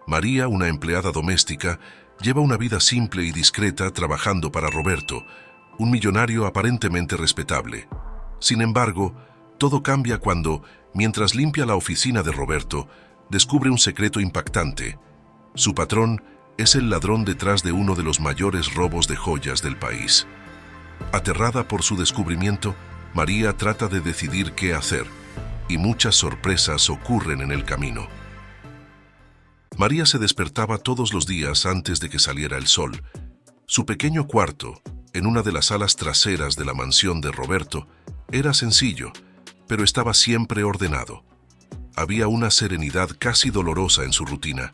María, una empleada doméstica, lleva una vida simple y discreta trabajando para Roberto, un millonario aparentemente respetable. Sin embargo, todo cambia cuando, mientras limpia la oficina de Roberto, descubre un secreto impactante. Su patrón es el ladrón detrás de uno de los mayores robos de joyas del país. Aterrada por su descubrimiento, María trata de decidir qué hacer, y muchas sorpresas ocurren en el camino. María se despertaba todos los días antes de que saliera el sol. Su pequeño cuarto, en una de las salas traseras de la mansión de Roberto, era sencillo, pero estaba siempre ordenado. Había una serenidad casi dolorosa en su rutina,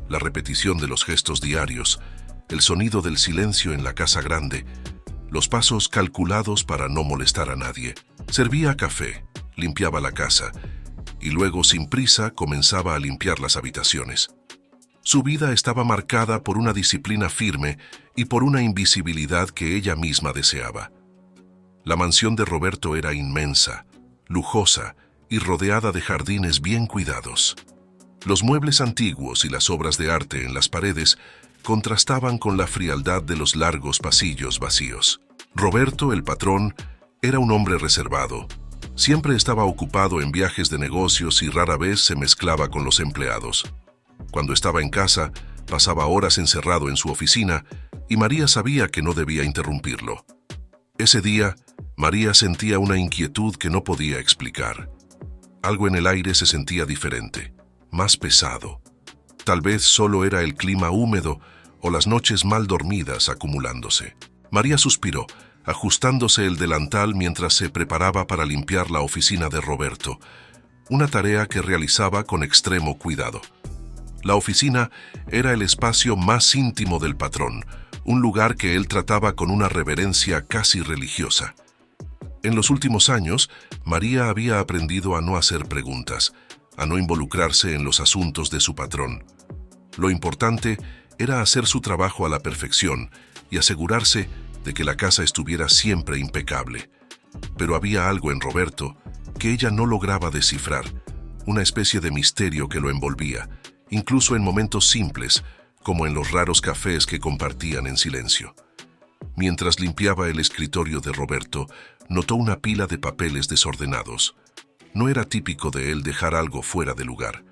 la repetición de los gestos diarios, el sonido del silencio en la casa grande, los pasos calculados para no molestar a nadie. Servía café, limpiaba la casa, y luego sin prisa comenzaba a limpiar las habitaciones. Su vida estaba marcada por una disciplina firme y por una invisibilidad que ella misma deseaba. La mansión de Roberto era inmensa, lujosa y rodeada de jardines bien cuidados. Los muebles antiguos y las obras de arte en las paredes contrastaban con la frialdad de los largos pasillos vacíos. Roberto, el patrón, era un hombre reservado. Siempre estaba ocupado en viajes de negocios y rara vez se mezclaba con los empleados. Cuando estaba en casa, pasaba horas encerrado en su oficina y María sabía que no debía interrumpirlo. Ese día, María sentía una inquietud que no podía explicar. Algo en el aire se sentía diferente, más pesado. Tal vez solo era el clima húmedo o las noches mal dormidas acumulándose. María suspiró, ajustándose el delantal mientras se preparaba para limpiar la oficina de Roberto, una tarea que realizaba con extremo cuidado. La oficina era el espacio más íntimo del patrón, un lugar que él trataba con una reverencia casi religiosa. En los últimos años, María había aprendido a no hacer preguntas, a no involucrarse en los asuntos de su patrón. Lo importante era hacer su trabajo a la perfección y asegurarse de que la casa estuviera siempre impecable. Pero había algo en Roberto que ella no lograba descifrar, una especie de misterio que lo envolvía, incluso en momentos simples, como en los raros cafés que compartían en silencio. Mientras limpiaba el escritorio de Roberto, notó una pila de papeles desordenados. No era típico de él dejar algo fuera de lugar.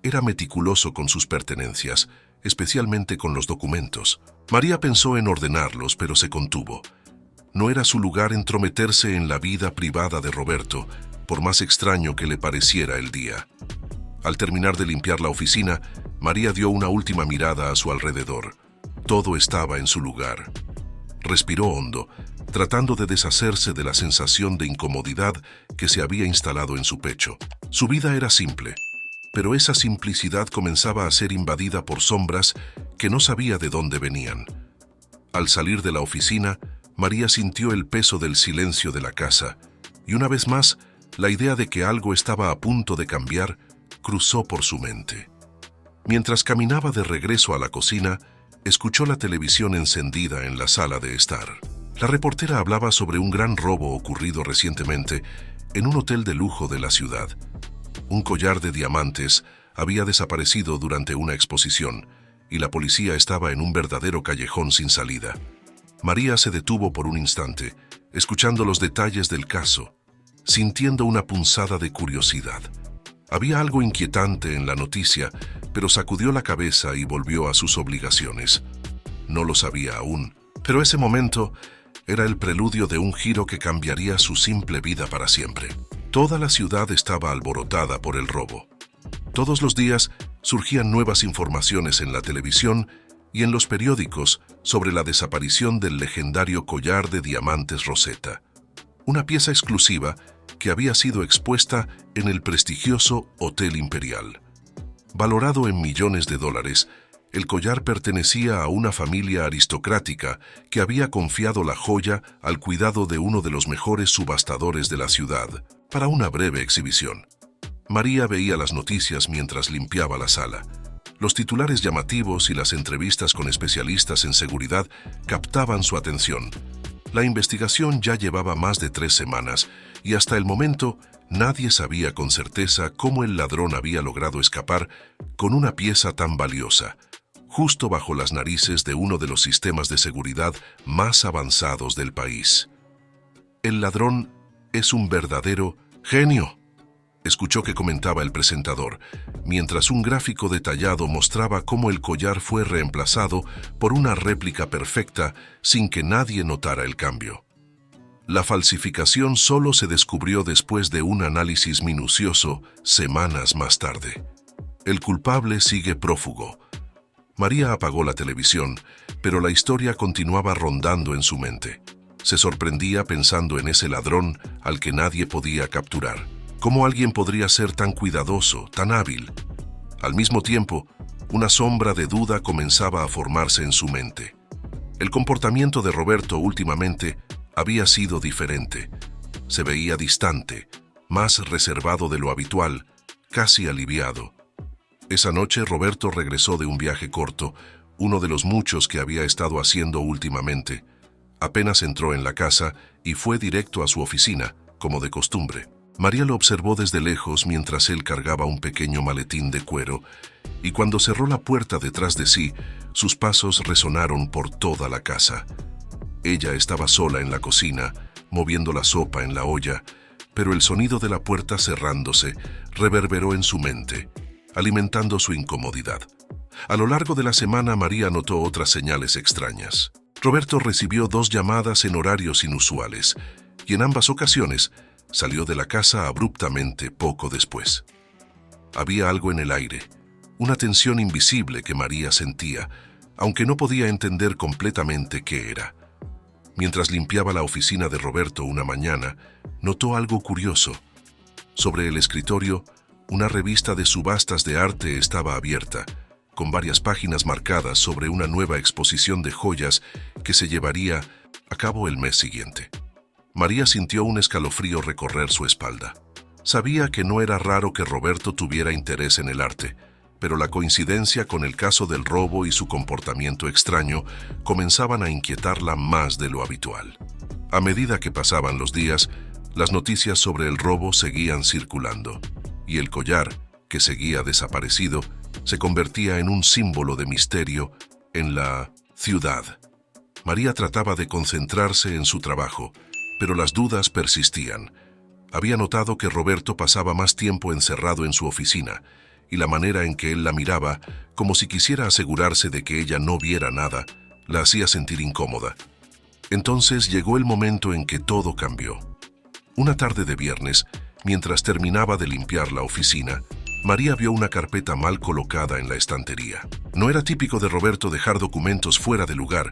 Era meticuloso con sus pertenencias, especialmente con los documentos. María pensó en ordenarlos, pero se contuvo. No era su lugar entrometerse en la vida privada de Roberto, por más extraño que le pareciera el día. Al terminar de limpiar la oficina, María dio una última mirada a su alrededor. Todo estaba en su lugar. Respiró hondo, tratando de deshacerse de la sensación de incomodidad que se había instalado en su pecho. Su vida era simple, pero esa simplicidad comenzaba a ser invadida por sombras que no sabía de dónde venían. Al salir de la oficina, María sintió el peso del silencio de la casa, y una vez más, la idea de que algo estaba a punto de cambiar cruzó por su mente. Mientras caminaba de regreso a la cocina, escuchó la televisión encendida en la sala de estar. La reportera hablaba sobre un gran robo ocurrido recientemente en un hotel de lujo de la ciudad. Un collar de diamantes había desaparecido durante una exposición y la policía estaba en un verdadero callejón sin salida. María se detuvo por un instante, escuchando los detalles del caso, sintiendo una punzada de curiosidad. Había algo inquietante en la noticia, pero sacudió la cabeza y volvió a sus obligaciones. No lo sabía aún, pero ese momento era el preludio de un giro que cambiaría su simple vida para siempre. Toda la ciudad estaba alborotada por el robo. Todos los días surgían nuevas informaciones en la televisión y en los periódicos sobre la desaparición del legendario collar de diamantes Rosetta, una pieza exclusiva que había sido expuesta en el prestigioso Hotel Imperial. Valorado en millones de dólares, el collar pertenecía a una familia aristocrática que había confiado la joya al cuidado de uno de los mejores subastadores de la ciudad, para una breve exhibición. María veía las noticias mientras limpiaba la sala. Los titulares llamativos y las entrevistas con especialistas en seguridad captaban su atención. La investigación ya llevaba más de 3 semanas y hasta el momento Nadie sabía con certeza cómo el ladrón había logrado escapar con una pieza tan valiosa, justo bajo las narices de uno de los sistemas de seguridad más avanzados del país. El ladrón es un verdadero genio, escuchó que comentaba el presentador, mientras un gráfico detallado mostraba cómo el collar fue reemplazado por una réplica perfecta sin que nadie notara el cambio. La falsificación solo se descubrió después de un análisis minucioso semanas más tarde. El culpable sigue prófugo. María apagó la televisión, pero la historia continuaba rondando en su mente. Se sorprendía pensando en ese ladrón al que nadie podía capturar. ¿Cómo alguien podría ser tan cuidadoso, tan hábil? Al mismo tiempo, una sombra de duda comenzaba a formarse en su mente. El comportamiento de Roberto últimamente había sido diferente. Se veía distante, más reservado de lo habitual, casi aliviado. Esa noche Roberto regresó de un viaje corto, uno de los muchos que había estado haciendo últimamente. Apenas entró en la casa y fue directo a su oficina, como de costumbre. María lo observó desde lejos mientras él cargaba un pequeño maletín de cuero, y cuando cerró la puerta detrás de sí, sus pasos resonaron por toda la casa. Ella estaba sola en la cocina, moviendo la sopa en la olla, pero el sonido de la puerta cerrándose reverberó en su mente, alimentando su incomodidad. A lo largo de la semana, María notó otras señales extrañas. Roberto recibió 2 llamadas en horarios inusuales, y en ambas ocasiones salió de la casa abruptamente poco después. Había algo en el aire, una tensión invisible que María sentía, aunque no podía entender completamente qué era. Mientras limpiaba la oficina de Roberto una mañana, notó algo curioso. Sobre el escritorio, una revista de subastas de arte estaba abierta, con varias páginas marcadas sobre una nueva exposición de joyas que se llevaría a cabo el mes siguiente. María sintió un escalofrío recorrer su espalda. Sabía que no era raro que Roberto tuviera interés en el arte, pero la coincidencia con el caso del robo y su comportamiento extraño comenzaban a inquietarla más de lo habitual. A medida que pasaban los días, las noticias sobre el robo seguían circulando, y el collar, que seguía desaparecido, se convertía en un símbolo de misterio en la ciudad. María trataba de concentrarse en su trabajo, pero las dudas persistían. Había notado que Roberto pasaba más tiempo encerrado en su oficina, y la manera en que él la miraba, como si quisiera asegurarse de que ella no viera nada, la hacía sentir incómoda. Entonces llegó el momento en que todo cambió. Una tarde de viernes, mientras terminaba de limpiar la oficina, María vio una carpeta mal colocada en la estantería. No era típico de Roberto dejar documentos fuera de lugar,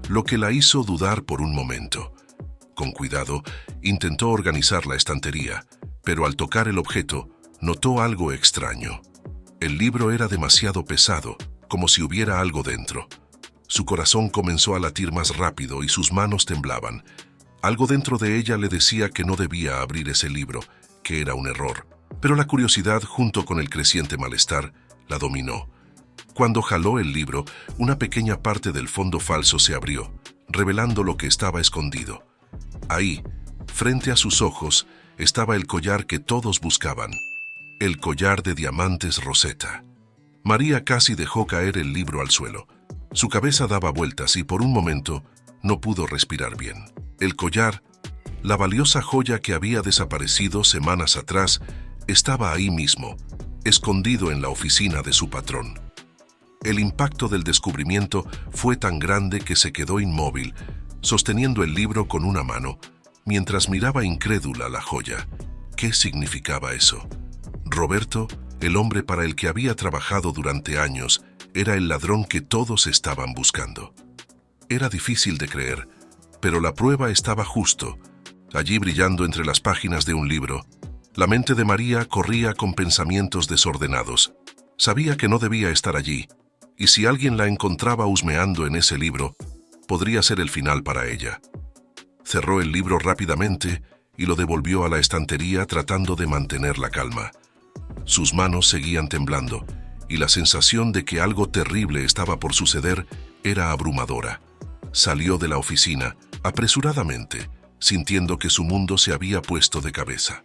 lo que la hizo dudar por un momento. Con cuidado, intentó organizar la estantería, pero al tocar el objeto, notó algo extraño. El libro era demasiado pesado, como si hubiera algo dentro. Su corazón comenzó a latir más rápido y sus manos temblaban. Algo dentro de ella le decía que no debía abrir ese libro, que era un error. Pero la curiosidad, junto con el creciente malestar, la dominó. Cuando jaló el libro, una pequeña parte del fondo falso se abrió, revelando lo que estaba escondido. Ahí, frente a sus ojos, estaba el collar que todos buscaban, el collar de diamantes Rosetta. María casi dejó caer el libro al suelo. Su cabeza daba vueltas y por un momento no pudo respirar bien. El collar, la valiosa joya que había desaparecido semanas atrás, estaba ahí mismo, escondido en la oficina de su patrón. El impacto del descubrimiento fue tan grande que se quedó inmóvil, sosteniendo el libro con una mano, mientras miraba incrédula la joya. ¿Qué significaba eso? Roberto, el hombre para el que había trabajado durante años, era el ladrón que todos estaban buscando. Era difícil de creer, pero la prueba estaba justo, allí brillando entre las páginas de un libro. La mente de María corría con pensamientos desordenados. Sabía que no debía estar allí, y si alguien la encontraba husmeando en ese libro, podría ser el final para ella. Cerró el libro rápidamente y lo devolvió a la estantería tratando de mantener la calma. Sus manos seguían temblando, y la sensación de que algo terrible estaba por suceder era abrumadora. Salió de la oficina, apresuradamente, sintiendo que su mundo se había puesto de cabeza.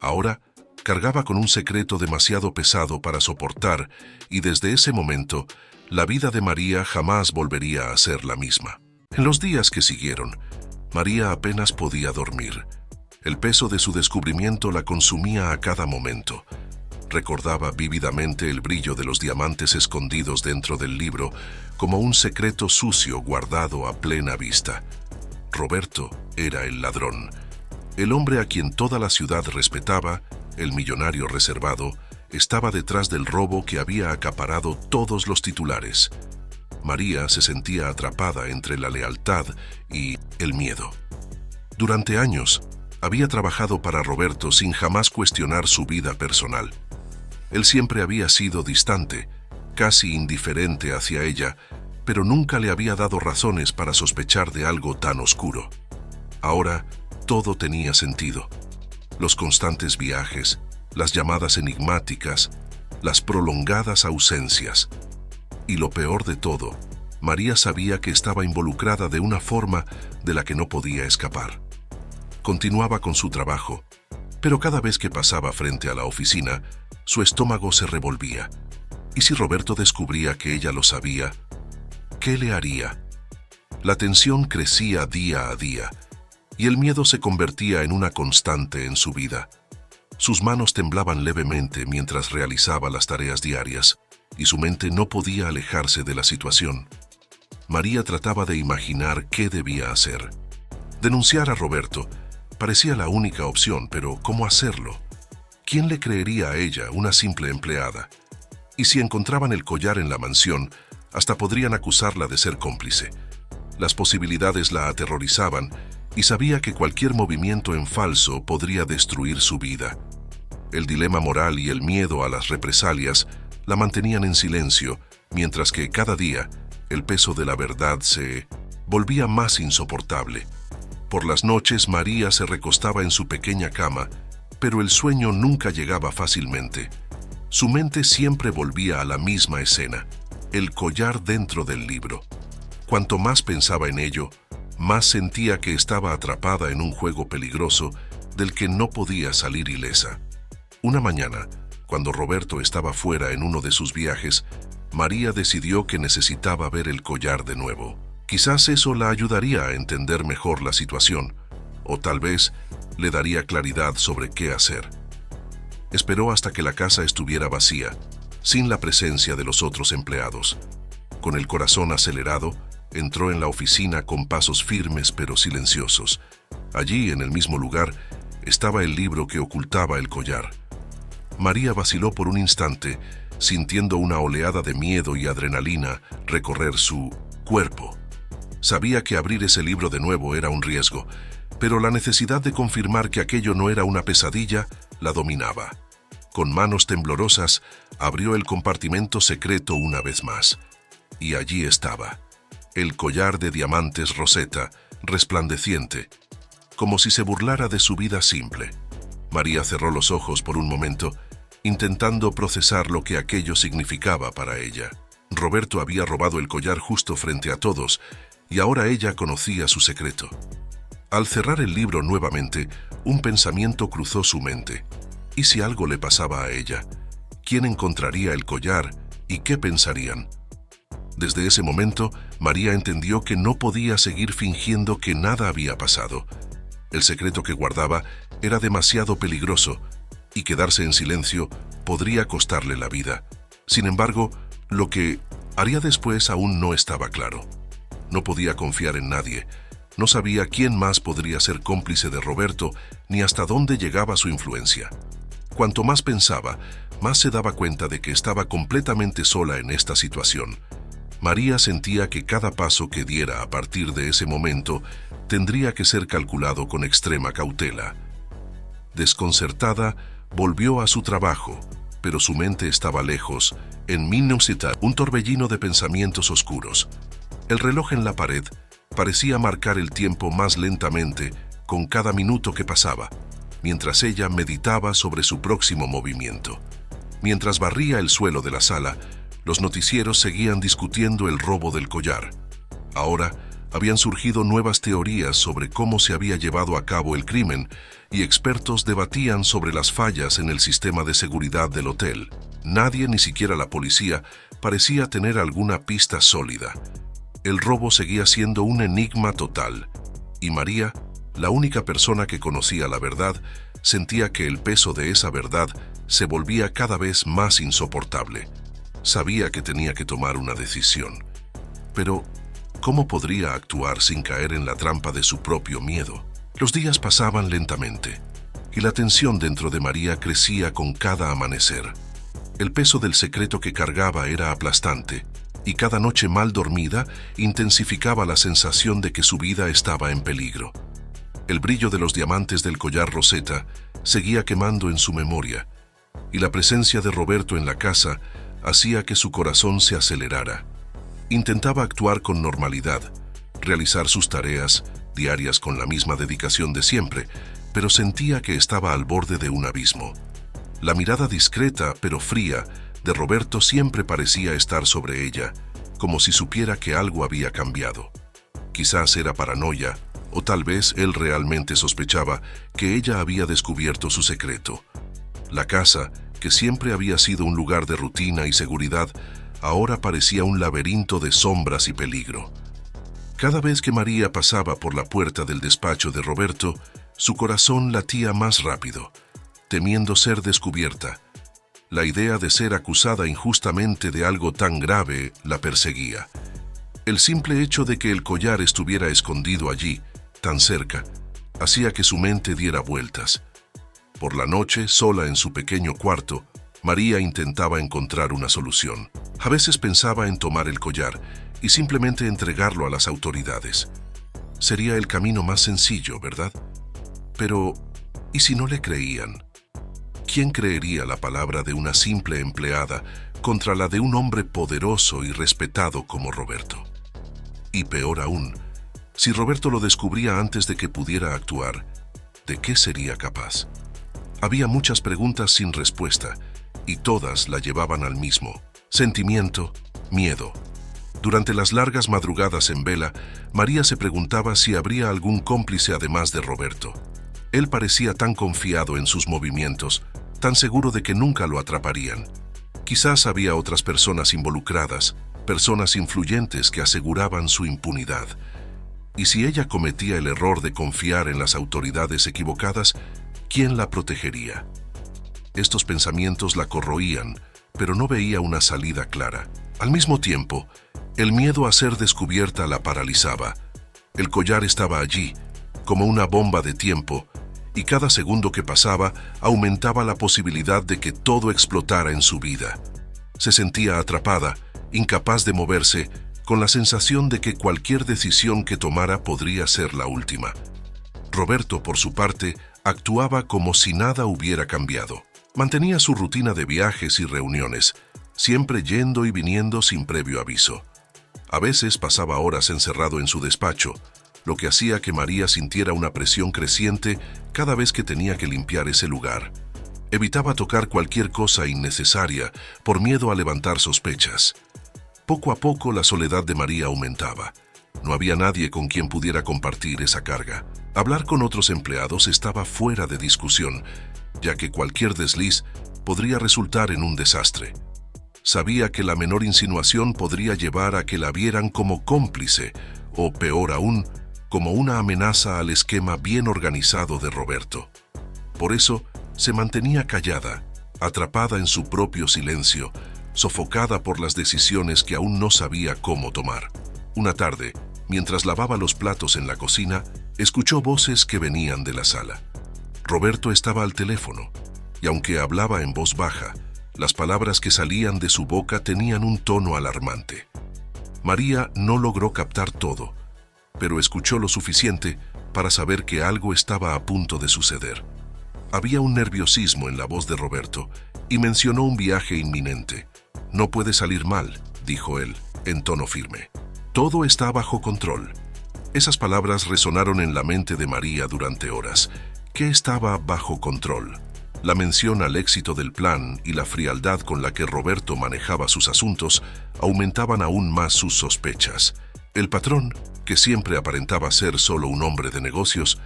Ahora cargaba con un secreto demasiado pesado para soportar y desde ese momento la vida de María jamás volvería a ser la misma. En los días que siguieron, María apenas podía dormir. El peso de su descubrimiento la consumía a cada momento. Recordaba vívidamente el brillo de los diamantes escondidos dentro del libro como un secreto sucio guardado a plena vista. Roberto era el ladrón. El hombre a quien toda la ciudad respetaba, el millonario reservado, estaba detrás del robo que había acaparado todos los titulares. María se sentía atrapada entre la lealtad y el miedo. Durante años, había trabajado para Roberto sin jamás cuestionar su vida personal. Él siempre había sido distante, casi indiferente hacia ella, pero nunca le había dado razones para sospechar de algo tan oscuro. Ahora, todo tenía sentido. Los constantes viajes, las llamadas enigmáticas, las prolongadas ausencias. Y lo peor de todo, María sabía que estaba involucrada de una forma de la que no podía escapar. Continuaba con su trabajo, pero cada vez que pasaba frente a la oficina, su estómago se revolvía. ¿Y si Roberto descubría que ella lo sabía? ¿Qué le haría? La tensión crecía día a día, y el miedo se convertía en una constante en su vida. Sus manos temblaban levemente mientras realizaba las tareas diarias, y su mente no podía alejarse de la situación. María trataba de imaginar qué debía hacer. Denunciar a Roberto parecía la única opción, pero ¿cómo hacerlo? ¿Quién le creería a ella, una simple empleada? Y si encontraban el collar en la mansión, hasta podrían acusarla de ser cómplice. Las posibilidades la aterrorizaban y sabía que cualquier movimiento en falso podría destruir su vida. El dilema moral y el miedo a las represalias la mantenían en silencio, mientras que cada día el peso de la verdad se volvía más insoportable. Por las noches María se recostaba en su pequeña cama, pero el sueño nunca llegaba fácilmente. Su mente siempre volvía a la misma escena, el collar dentro del libro. Cuanto más pensaba en ello, más sentía que estaba atrapada en un juego peligroso del que no podía salir ilesa. Una mañana, cuando Roberto estaba fuera en uno de sus viajes, María decidió que necesitaba ver el collar de nuevo. Quizás eso la ayudaría a entender mejor la situación, o tal vez le daría claridad sobre qué hacer. Esperó hasta que la casa estuviera vacía, sin la presencia de los otros empleados. Con el corazón acelerado, entró en la oficina con pasos firmes pero silenciosos. Allí, en el mismo lugar, estaba el libro que ocultaba el collar. María vaciló por un instante, sintiendo una oleada de miedo y adrenalina recorrer su cuerpo. Sabía que abrir ese libro de nuevo era un riesgo, pero la necesidad de confirmar que aquello no era una pesadilla la dominaba. Con manos temblorosas, abrió el compartimento secreto una vez más. Y allí estaba, el collar de diamantes Rosetta, resplandeciente, como si se burlara de su vida simple. María cerró los ojos por un momento, intentando procesar lo que aquello significaba para ella. Roberto había robado el collar justo frente a todos, y ahora ella conocía su secreto. Al cerrar el libro nuevamente, un pensamiento cruzó su mente. ¿Y si algo le pasaba a ella? ¿Quién encontraría el collar y qué pensarían? Desde ese momento, María entendió que no podía seguir fingiendo que nada había pasado. El secreto que guardaba era demasiado peligroso, y quedarse en silencio podría costarle la vida. Sin embargo, lo que haría después aún no estaba claro. No podía confiar en nadie. No sabía quién más podría ser cómplice de Roberto, ni hasta dónde llegaba su influencia. Cuanto más pensaba, más se daba cuenta de que estaba completamente sola en esta situación. María sentía que cada paso que diera a partir de ese momento tendría que ser calculado con extrema cautela. Desconcertada, volvió a su trabajo, pero su mente estaba lejos, en Minnesota, un torbellino de pensamientos oscuros. El reloj en la pared parecía marcar el tiempo más lentamente con cada minuto que pasaba, mientras ella meditaba sobre su próximo movimiento. Mientras barría el suelo de la sala, los noticieros seguían discutiendo el robo del collar. Ahora, Habían surgido nuevas teorías sobre cómo se había llevado a cabo el crimen y expertos debatían sobre las fallas en el sistema de seguridad del hotel. Nadie, ni siquiera la policía, parecía tener alguna pista sólida. El robo seguía siendo un enigma total, y María, la única persona que conocía la verdad, sentía que el peso de esa verdad se volvía cada vez más insoportable. Sabía que tenía que tomar una decisión. Pero, ¿cómo podría actuar sin caer en la trampa de su propio miedo? Los días pasaban lentamente, y la tensión dentro de María crecía con cada amanecer. El peso del secreto que cargaba era aplastante, y cada noche mal dormida intensificaba la sensación de que su vida estaba en peligro. El brillo de los diamantes del collar Rosetta seguía quemando en su memoria, y la presencia de Roberto en la casa hacía que su corazón se acelerara. Intentaba actuar con normalidad, realizar sus tareas diarias con la misma dedicación de siempre, pero sentía que estaba al borde de un abismo. La mirada discreta pero fría de Roberto siempre parecía estar sobre ella, como si supiera que algo había cambiado. Quizás era paranoia, o tal vez él realmente sospechaba que ella había descubierto su secreto. La casa, que siempre había sido un lugar de rutina y seguridad, ahora parecía un laberinto de sombras y peligro. Cada vez que María pasaba por la puerta del despacho de Roberto, su corazón latía más rápido, temiendo ser descubierta. La idea de ser acusada injustamente de algo tan grave la perseguía. El simple hecho de que el collar estuviera escondido allí, tan cerca, hacía que su mente diera vueltas. Por la noche, sola en su pequeño cuarto, María intentaba encontrar una solución. A veces pensaba en tomar el collar y simplemente entregarlo a las autoridades. Sería el camino más sencillo, ¿verdad? Pero, ¿y si no le creían? ¿Quién creería la palabra de una simple empleada contra la de un hombre poderoso y respetado como Roberto? Y peor aún, si Roberto lo descubría antes de que pudiera actuar, ¿de qué sería capaz? Había muchas preguntas sin respuesta, y todas la llevaban al mismo: sentimiento, miedo. Durante las largas madrugadas en vela, María se preguntaba si habría algún cómplice además de Roberto. Él parecía tan confiado en sus movimientos, tan seguro de que nunca lo atraparían. Quizás había otras personas involucradas, personas influyentes que aseguraban su impunidad. Y si ella cometía el error de confiar en las autoridades equivocadas, ¿quién la protegería? Estos pensamientos la corroían, pero no veía una salida clara. Al mismo tiempo, el miedo a ser descubierta la paralizaba. El collar estaba allí, como una bomba de tiempo, y cada segundo que pasaba aumentaba la posibilidad de que todo explotara en su vida. Se sentía atrapada, incapaz de moverse, con la sensación de que cualquier decisión que tomara podría ser la última. Roberto, por su parte, actuaba como si nada hubiera cambiado. Mantenía su rutina de viajes y reuniones, siempre yendo y viniendo sin previo aviso. A veces pasaba horas encerrado en su despacho, lo que hacía que María sintiera una presión creciente cada vez que tenía que limpiar ese lugar. Evitaba tocar cualquier cosa innecesaria por miedo a levantar sospechas. Poco a poco la soledad de María aumentaba. No había nadie con quien pudiera compartir esa carga. Hablar con otros empleados estaba fuera de discusión, ya que cualquier desliz podría resultar en un desastre. Sabía que la menor insinuación podría llevar a que la vieran como cómplice, o peor aún, como una amenaza al esquema bien organizado de Roberto. Por eso, se mantenía callada, atrapada en su propio silencio, sofocada por las decisiones que aún no sabía cómo tomar. Una tarde, mientras lavaba los platos en la cocina, escuchó voces que venían de la sala. Roberto estaba al teléfono, y aunque hablaba en voz baja, las palabras que salían de su boca tenían un tono alarmante. María no logró captar todo, pero escuchó lo suficiente para saber que algo estaba a punto de suceder. Había un nerviosismo en la voz de Roberto y mencionó un viaje inminente. «No puede salir mal», dijo él, en tono firme. «Todo está bajo control». Esas palabras resonaron en la mente de María durante horas. ¿Qué estaba bajo control? La mención al éxito del plan y la frialdad con la que Roberto manejaba sus asuntos aumentaban aún más sus sospechas. El patrón, que siempre aparentaba ser solo un hombre de negocios,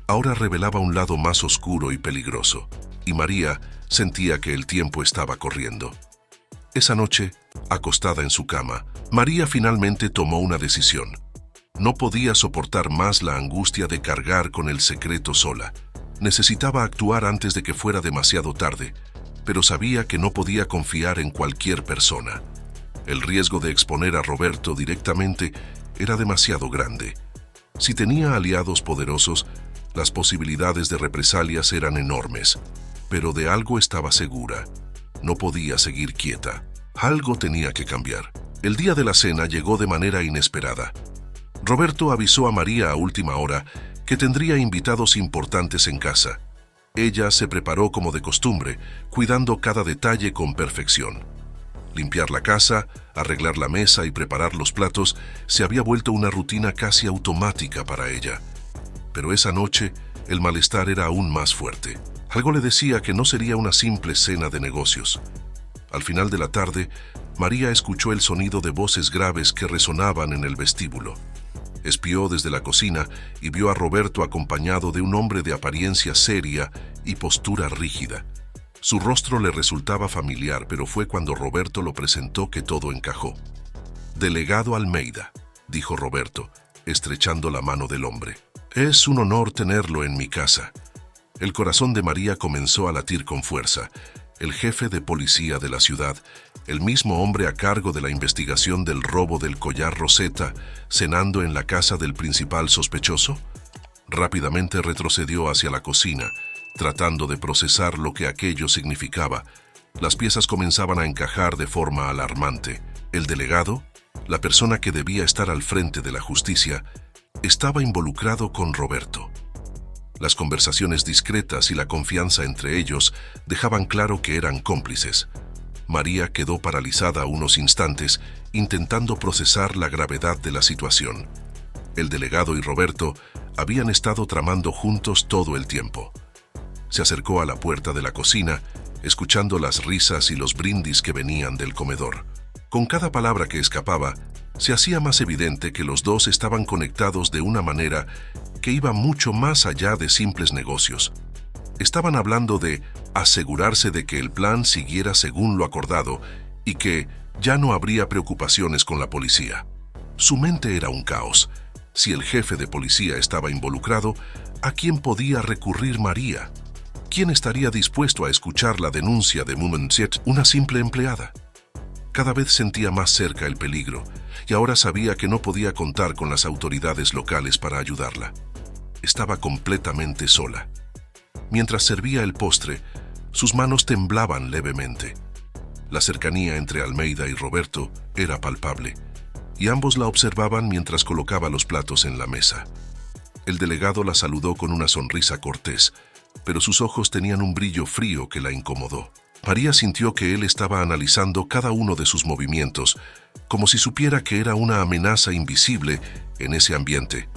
ahora revelaba un lado más oscuro y peligroso, y María sentía que el tiempo estaba corriendo. Esa noche, acostada en su cama, María finalmente tomó una decisión. No podía soportar más la angustia de cargar con el secreto sola. Necesitaba actuar antes de que fuera demasiado tarde, pero sabía que no podía confiar en cualquier persona. El riesgo de exponer a Roberto directamente era demasiado grande. Si tenía aliados poderosos, las posibilidades de represalias eran enormes, pero de algo estaba segura. No podía seguir quieta. Algo tenía que cambiar. El día de la cena llegó de manera inesperada. Roberto avisó a María a última hora que tendría invitados importantes en casa. Ella se preparó como de costumbre, cuidando cada detalle con perfección. Limpiar la casa, arreglar la mesa y preparar los platos se había vuelto una rutina casi automática para ella. Pero esa noche, el malestar era aún más fuerte. Algo le decía que no sería una simple cena de negocios. Al final de la tarde, María escuchó el sonido de voces graves que resonaban en el vestíbulo. Espió desde la cocina y vio a Roberto acompañado de un hombre de apariencia seria y postura rígida. Su rostro le resultaba familiar, pero fue cuando Roberto lo presentó que todo encajó. «Delegado Almeida», dijo Roberto, estrechando la mano del hombre. «Es un honor tenerlo en mi casa». El corazón de María comenzó a latir con fuerza. El jefe de policía de la ciudad, el mismo hombre a cargo de la investigación del robo del collar Rosetta, cenando en la casa del principal sospechoso. Rápidamente retrocedió hacia la cocina, tratando de procesar lo que aquello significaba. Las piezas comenzaban a encajar de forma alarmante. El delegado, la persona que debía estar al frente de la justicia, estaba involucrado con Roberto. Las conversaciones discretas y la confianza entre ellos dejaban claro que eran cómplices. María quedó paralizada unos instantes, intentando procesar la gravedad de la situación. El delegado y Roberto habían estado tramando juntos todo el tiempo. Se acercó a la puerta de la cocina, escuchando las risas y los brindis que venían del comedor. Con cada palabra que escapaba, se hacía más evidente que los dos estaban conectados de una manera que iba mucho más allá de simples negocios. Estaban hablando de asegurarse de que el plan siguiera según lo acordado y que ya no habría preocupaciones con la policía. Su mente era un caos. Si el jefe de policía estaba involucrado, ¿a quién podía recurrir María? ¿Quién estaría dispuesto a escuchar la denuncia de Mumensiet, una simple empleada? Cada vez sentía más cerca el peligro, y ahora sabía que no podía contar con las autoridades locales para ayudarla. Estaba completamente sola. Mientras servía el postre, sus manos temblaban levemente. La cercanía entre Almeida y Roberto era palpable, y ambos la observaban mientras colocaba los platos en la mesa. El delegado la saludó con una sonrisa cortés, pero sus ojos tenían un brillo frío que la incomodó. María sintió que él estaba analizando cada uno de sus movimientos, como si supiera que era una amenaza invisible en ese ambiente.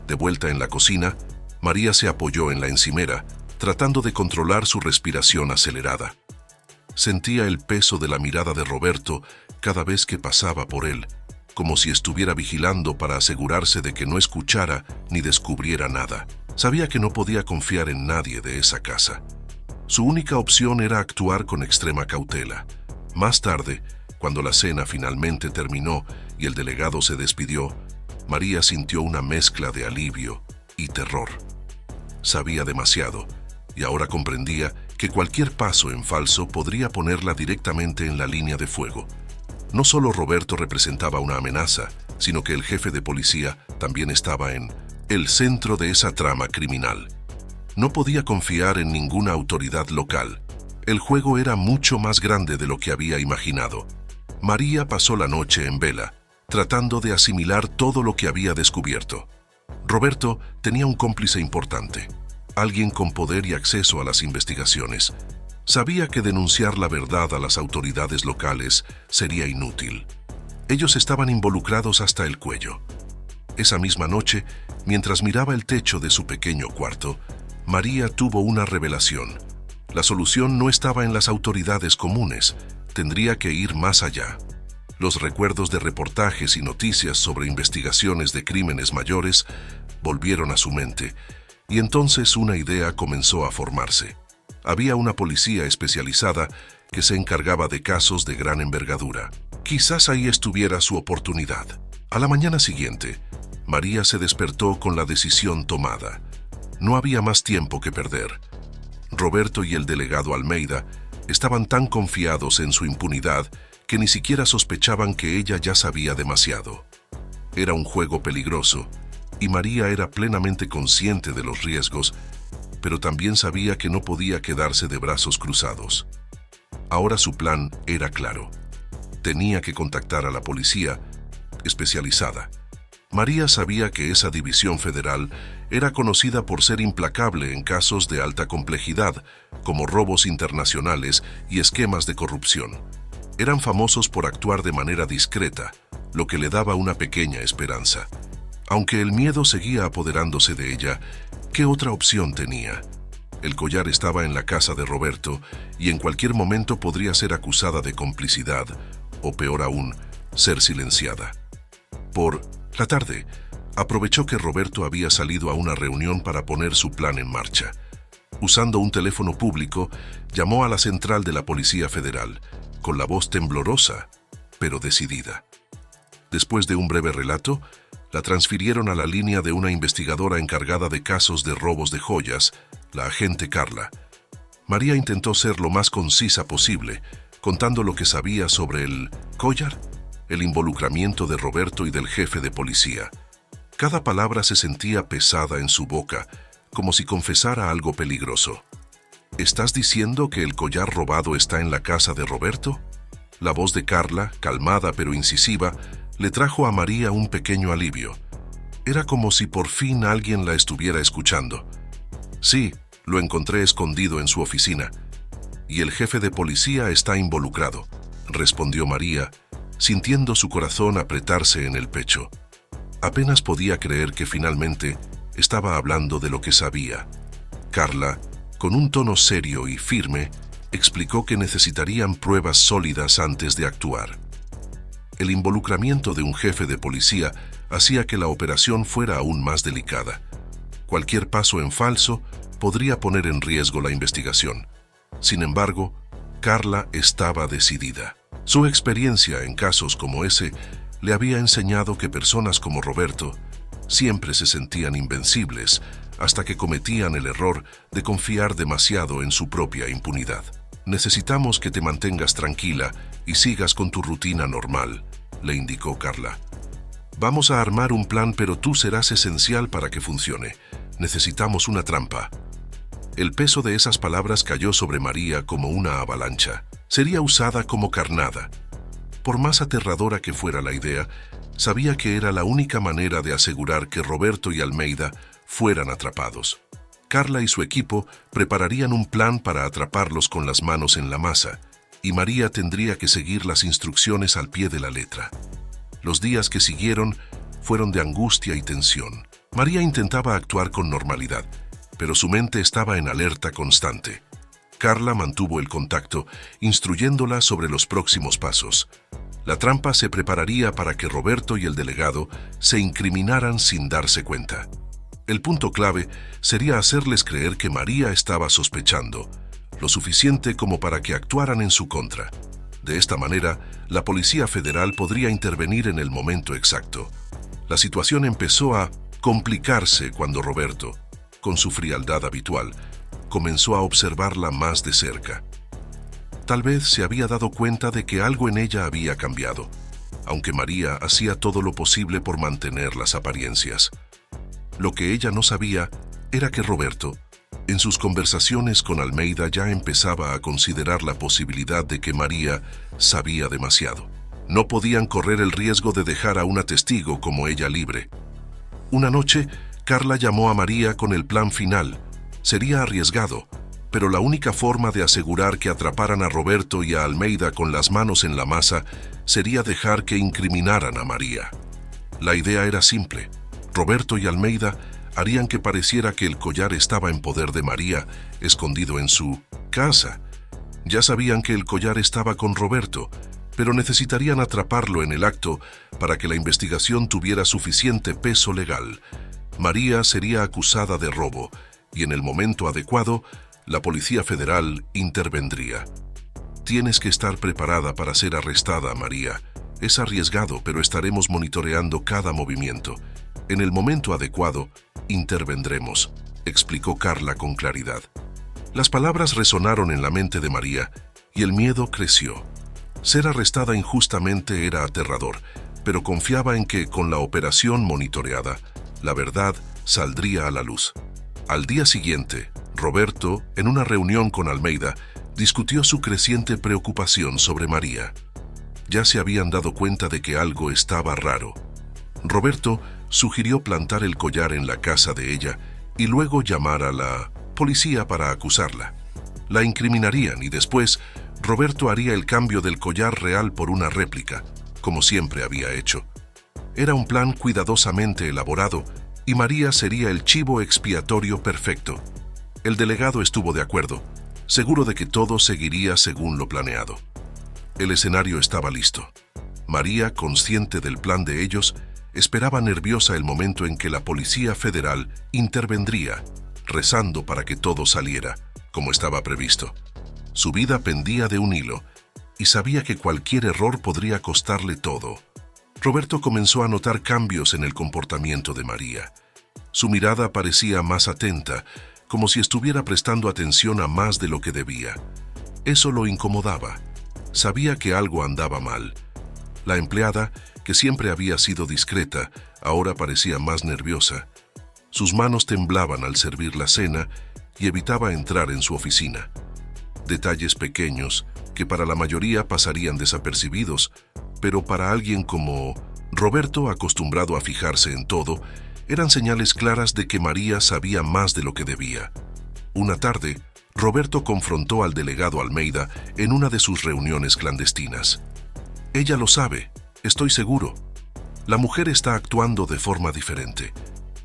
De vuelta en la cocina, María se apoyó en la encimera, tratando de controlar su respiración acelerada. Sentía el peso de la mirada de Roberto cada vez que pasaba por él, como si estuviera vigilando para asegurarse de que no escuchara ni descubriera nada. Sabía que no podía confiar en nadie de esa casa. Su única opción era actuar con extrema cautela. Más tarde, cuando la cena finalmente terminó y el delegado se despidió, María sintió una mezcla de alivio y terror. Sabía demasiado, y ahora comprendía que cualquier paso en falso podría ponerla directamente en la línea de fuego. No solo Roberto representaba una amenaza, sino que el jefe de policía también estaba en el centro de esa trama criminal. No podía confiar en ninguna autoridad local. El juego era mucho más grande de lo que había imaginado. María pasó la noche en vela, tratando de asimilar todo lo que había descubierto. Roberto tenía un cómplice importante, alguien con poder y acceso a las investigaciones. Sabía que denunciar la verdad a las autoridades locales sería inútil. Ellos estaban involucrados hasta el cuello. Esa misma noche, mientras miraba el techo de su pequeño cuarto, María tuvo una revelación. La solución no estaba en las autoridades comunes, tendría que ir más allá. Los recuerdos de reportajes y noticias sobre investigaciones de crímenes mayores volvieron a su mente, y entonces una idea comenzó a formarse. Había una policía especializada que se encargaba de casos de gran envergadura. Quizás ahí estuviera su oportunidad. A la mañana siguiente, María se despertó con la decisión tomada. No había más tiempo que perder. Roberto y el delegado Almeida estaban tan confiados en su impunidad que ni siquiera sospechaban que ella ya sabía demasiado. Era un juego peligroso, y María era plenamente consciente de los riesgos, pero también sabía que no podía quedarse de brazos cruzados. Ahora su plan era claro. Tenía que contactar a la policía especializada. María sabía que esa división federal era conocida por ser implacable en casos de alta complejidad, como robos internacionales y esquemas de corrupción. Eran famosos por actuar de manera discreta, lo que le daba una pequeña esperanza. Aunque el miedo seguía apoderándose de ella, ¿qué otra opción tenía? El collar estaba en la casa de Roberto y en cualquier momento podría ser acusada de complicidad, o peor aún, ser silenciada. Por la tarde, aprovechó que Roberto había salido a una reunión para poner su plan en marcha. Usando un teléfono público, llamó a la central de la Policía Federal, con la voz temblorosa, pero decidida. Después de un breve relato, la transfirieron a la línea de una investigadora encargada de casos de robos de joyas, la agente Carla. María intentó ser lo más concisa posible, contando lo que sabía sobre el collar, el involucramiento de Roberto y del jefe de policía. Cada palabra se sentía pesada en su boca, como si confesara algo peligroso. ¿Estás diciendo que el collar robado está en la casa de Roberto? La voz de Carla, calmada pero incisiva, le trajo a María un pequeño alivio. Era como si por fin alguien la estuviera escuchando. Sí, lo encontré escondido en su oficina. Y el jefe de policía está involucrado, respondió María, sintiendo su corazón apretarse en el pecho. Apenas podía creer que finalmente estaba hablando de lo que sabía. Carla, con un tono serio y firme, explicó que necesitarían pruebas sólidas antes de actuar. El involucramiento de un jefe de policía hacía que la operación fuera aún más delicada. Cualquier paso en falso podría poner en riesgo la investigación. Sin embargo, Carla estaba decidida. Su experiencia en casos como ese le había enseñado que personas como Roberto siempre se sentían invencibles hasta que cometían el error de confiar demasiado en su propia impunidad. Necesitamos que te mantengas tranquila y sigas con tu rutina normal, le indicó Carla. Vamos a armar un plan, pero tú serás esencial para que funcione. Necesitamos una trampa. El peso de esas palabras cayó sobre María como una avalancha. Sería usada como carnada. Por más aterradora que fuera la idea, sabía que era la única manera de asegurar que Roberto y Almeida fueran atrapados. Carla y su equipo prepararían un plan para atraparlos con las manos en la masa, y María tendría que seguir las instrucciones al pie de la letra. Los días que siguieron fueron de angustia y tensión. María intentaba actuar con normalidad, pero su mente estaba en alerta constante. Carla mantuvo el contacto, instruyéndola sobre los próximos pasos. La trampa se prepararía para que Roberto y el delegado se incriminaran sin darse cuenta. El punto clave sería hacerles creer que María estaba sospechando, lo suficiente como para que actuaran en su contra. De esta manera, la Policía Federal podría intervenir en el momento exacto. La situación empezó a complicarse cuando Roberto, con su frialdad habitual, comenzó a observarla más de cerca. Tal vez se había dado cuenta de que algo en ella había cambiado, aunque María hacía todo lo posible por mantener las apariencias. Lo que ella no sabía era que Roberto, en sus conversaciones con Almeida, ya empezaba a considerar la posibilidad de que María sabía demasiado. No podían correr el riesgo de dejar a una testigo como ella libre. Una noche, Carla llamó a María con el plan final. Sería arriesgado, pero la única forma de asegurar que atraparan a Roberto y a Almeida con las manos en la masa sería dejar que incriminaran a María. La idea era simple. Roberto y Almeida harían que pareciera que el collar estaba en poder de María, escondido en su casa. Ya sabían que el collar estaba con Roberto, pero necesitarían atraparlo en el acto para que la investigación tuviera suficiente peso legal. María sería acusada de robo y en el momento adecuado, la Policía Federal intervendría. Tienes que estar preparada para ser arrestada, María. Es arriesgado, pero estaremos monitoreando cada movimiento. En el momento adecuado, intervendremos, explicó Carla con claridad. Las palabras resonaron en la mente de María y el miedo creció. Ser arrestada injustamente era aterrador, pero confiaba en que, con la operación monitoreada, la verdad saldría a la luz. Al día siguiente, Roberto, en una reunión con Almeida, discutió su creciente preocupación sobre María. Ya se habían dado cuenta de que algo estaba raro. Roberto sugirió plantar el collar en la casa de ella y luego llamar a la policía para acusarla. La incriminarían y después Roberto haría el cambio del collar real por una réplica, como siempre había hecho. Era un plan cuidadosamente elaborado y María sería el chivo expiatorio perfecto. El delegado estuvo de acuerdo, seguro de que todo seguiría según lo planeado. El escenario estaba listo. María, consciente del plan de ellos, esperaba nerviosa el momento en que la Policía Federal intervendría, rezando para que todo saliera, como estaba previsto. Su vida pendía de un hilo, y sabía que cualquier error podría costarle todo. Roberto comenzó a notar cambios en el comportamiento de María. Su mirada parecía más atenta, como si estuviera prestando atención a más de lo que debía. Eso lo incomodaba. Sabía que algo andaba mal. La empleada, que siempre había sido discreta, ahora parecía más nerviosa. Sus manos temblaban al servir la cena y evitaba entrar en su oficina. Detalles pequeños que para la mayoría pasarían desapercibidos, pero para alguien como Roberto, acostumbrado a fijarse en todo, eran señales claras de que María sabía más de lo que debía. Una tarde, Roberto confrontó al delegado Almeida en una de sus reuniones clandestinas. Ella lo sabe, estoy seguro. La mujer está actuando de forma diferente.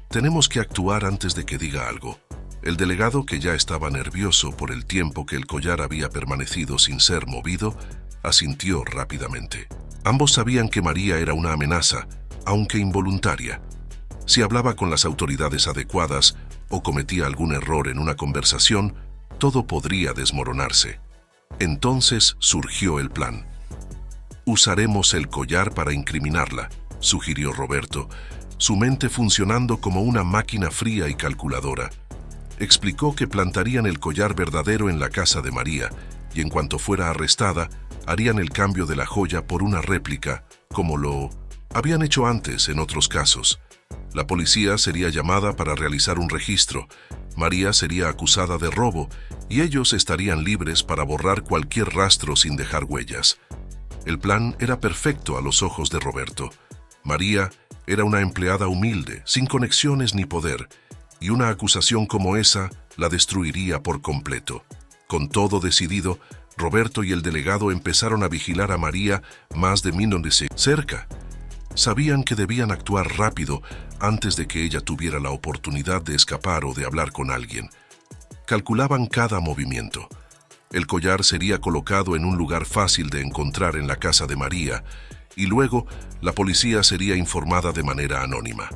Tenemos que actuar antes de que diga algo. El delegado, que ya estaba nervioso por el tiempo que el collar había permanecido sin ser movido, asintió rápidamente. Ambos sabían que María era una amenaza, aunque involuntaria. Si hablaba con las autoridades adecuadas o cometía algún error en una conversación, todo podría desmoronarse. Entonces surgió el plan. Usaremos el collar para incriminarla, sugirió Roberto, su mente funcionando como una máquina fría y calculadora. Explicó que plantarían el collar verdadero en la casa de María y en cuanto fuera arrestada, harían el cambio de la joya por una réplica, como lo habían hecho antes en otros casos. La policía sería llamada para realizar un registro, María sería acusada de robo y ellos estarían libres para borrar cualquier rastro sin dejar huellas. El plan era perfecto a los ojos de Roberto. María era una empleada humilde, sin conexiones ni poder, y una acusación como esa la destruiría por completo. Con todo decidido, Roberto y el delegado empezaron a vigilar a María más de millas cerca. Sabían que debían actuar rápido antes de que ella tuviera la oportunidad de escapar o de hablar con alguien. Calculaban cada movimiento. El collar sería colocado en un lugar fácil de encontrar en la casa de María, y luego la policía sería informada de manera anónima.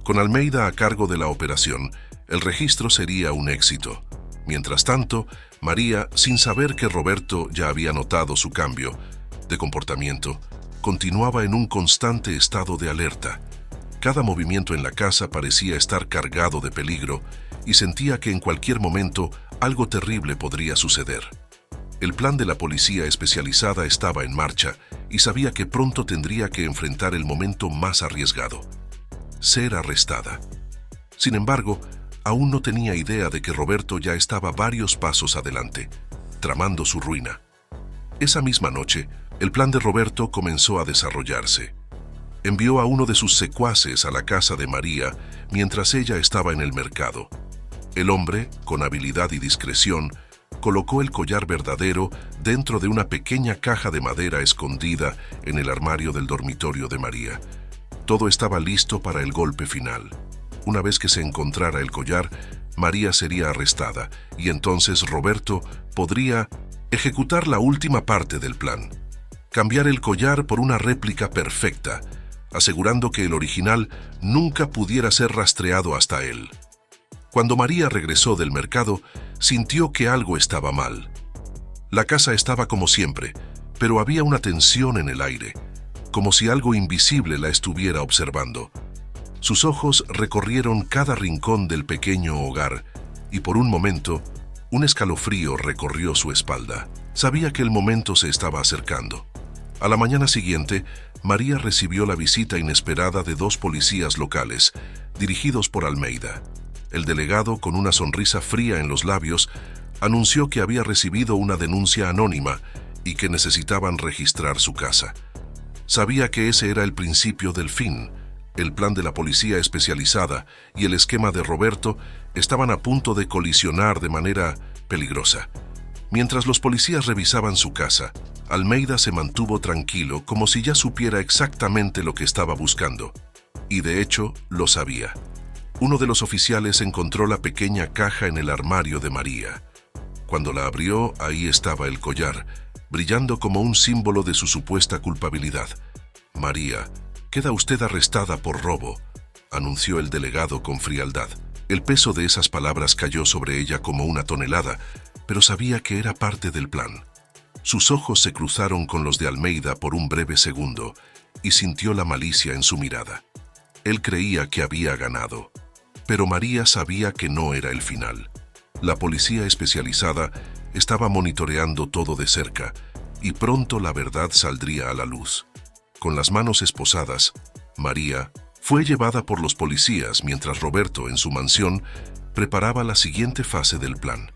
Con Almeida a cargo de la operación, el registro sería un éxito. Mientras tanto, María, sin saber que Roberto ya había notado su cambio de comportamiento, continuaba en un constante estado de alerta. Cada movimiento en la casa parecía estar cargado de peligro y sentía que en cualquier momento algo terrible podría suceder. El plan de la policía especializada estaba en marcha y sabía que pronto tendría que enfrentar el momento más arriesgado: ser arrestada. Sin embargo, aún no tenía idea de que Roberto ya estaba varios pasos adelante, tramando su ruina. Esa misma noche, el plan de Roberto comenzó a desarrollarse. Envió a uno de sus secuaces a la casa de María mientras ella estaba en el mercado. El hombre, con habilidad y discreción, colocó el collar verdadero dentro de una pequeña caja de madera escondida en el armario del dormitorio de María. Todo estaba listo para el golpe final. Una vez que se encontrara el collar, María sería arrestada y entonces Roberto podría ejecutar la última parte del plan. cambiar el collar por una réplica perfecta, asegurando que el original nunca pudiera ser rastreado hasta él. Cuando María regresó del mercado, sintió que algo estaba mal. La casa estaba como siempre, pero había una tensión en el aire, como si algo invisible la estuviera observando. Sus ojos recorrieron cada rincón del pequeño hogar y por un momento, un escalofrío recorrió su espalda. Sabía que el momento se estaba acercando. A la mañana siguiente, María recibió la visita inesperada de 2 policías locales, dirigidos por Almeida. El delegado, con una sonrisa fría en los labios, anunció que había recibido una denuncia anónima y que necesitaban registrar su casa. Sabía que ese era el principio del fin. El plan de la policía especializada y el esquema de Roberto estaban a punto de colisionar de manera peligrosa. Mientras los policías revisaban su casa, Almeida se mantuvo tranquilo como si ya supiera exactamente lo que estaba buscando. Y de hecho, lo sabía. Uno de los oficiales encontró la pequeña caja en el armario de María. Cuando la abrió, ahí estaba el collar, brillando como un símbolo de su supuesta culpabilidad. «María, queda usted arrestada por robo», anunció el delegado con frialdad. El peso de esas palabras cayó sobre ella como una tonelada, pero sabía que era parte del plan. Sus ojos se cruzaron con los de Almeida por un breve segundo y sintió la malicia en su mirada. Él creía que había ganado, pero María sabía que no era el final. La policía especializada estaba monitoreando todo de cerca y pronto la verdad saldría a la luz. Con las manos esposadas, María fue llevada por los policías mientras Roberto, en su mansión, preparaba la siguiente fase del plan.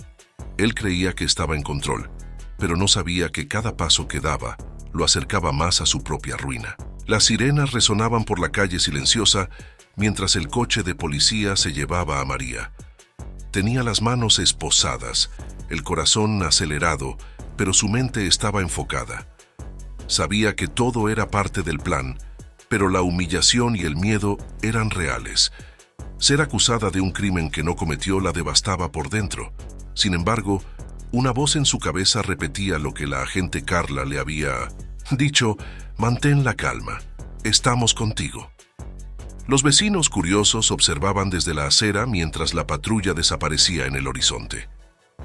Él creía que estaba en control, pero no sabía que cada paso que daba lo acercaba más a su propia ruina. Las sirenas resonaban por la calle silenciosa mientras el coche de policía se llevaba a María. Tenía las manos esposadas, el corazón acelerado, pero su mente estaba enfocada. Sabía que todo era parte del plan, pero la humillación y el miedo eran reales. Ser acusada de un crimen que no cometió la devastaba por dentro. Sin embargo, una voz en su cabeza repetía lo que la agente Carla le había dicho: «Mantén la calma, estamos contigo». Los vecinos curiosos observaban desde la acera mientras la patrulla desaparecía en el horizonte.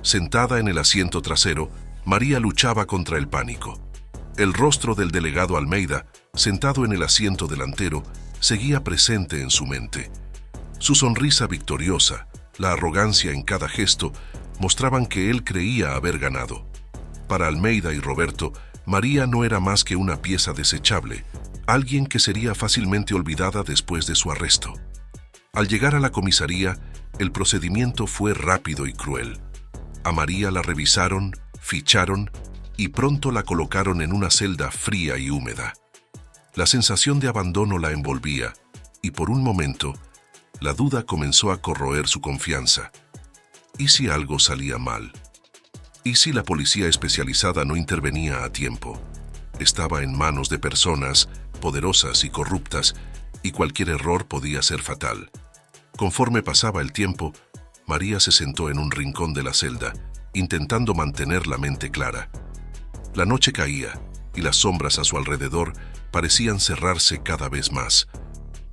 Sentada en el asiento trasero, María luchaba contra el pánico. El rostro del delegado Almeida, sentado en el asiento delantero, seguía presente en su mente. Su sonrisa victoriosa, la arrogancia en cada gesto, mostraban que él creía haber ganado. Para Almeida y Roberto, María no era más que una pieza desechable, alguien que sería fácilmente olvidada después de su arresto. Al llegar a la comisaría, el procedimiento fue rápido y cruel. A María la revisaron, ficharon y pronto la colocaron en una celda fría y húmeda. La sensación de abandono la envolvía y por un momento, la duda comenzó a corroer su confianza. ¿Y si algo salía mal? ¿Y si la policía especializada no intervenía a tiempo? Estaba en manos de personas poderosas y corruptas, y cualquier error podía ser fatal. Conforme pasaba el tiempo, María se sentó en un rincón de la celda, intentando mantener la mente clara. La noche caía, y las sombras a su alrededor parecían cerrarse cada vez más.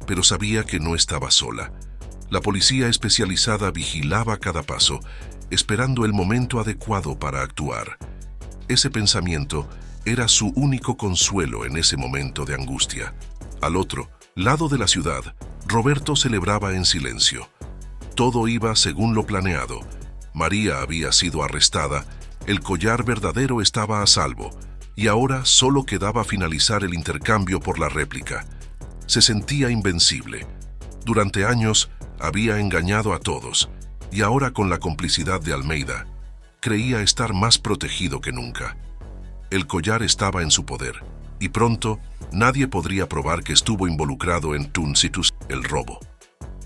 Pero sabía que no estaba sola. La policía especializada vigilaba cada paso, esperando el momento adecuado para actuar. Ese pensamiento era su único consuelo en ese momento de angustia. Al otro lado de la ciudad, Roberto celebraba en silencio. Todo iba según lo planeado. María había sido arrestada, el collar verdadero estaba a salvo, y ahora solo quedaba finalizar el intercambio por la réplica. Se sentía invencible. Durante años había engañado a todos, y ahora con la complicidad de Almeida, creía estar más protegido que nunca. El collar estaba en su poder, y pronto nadie podría probar que estuvo involucrado en Tuncitus, el robo.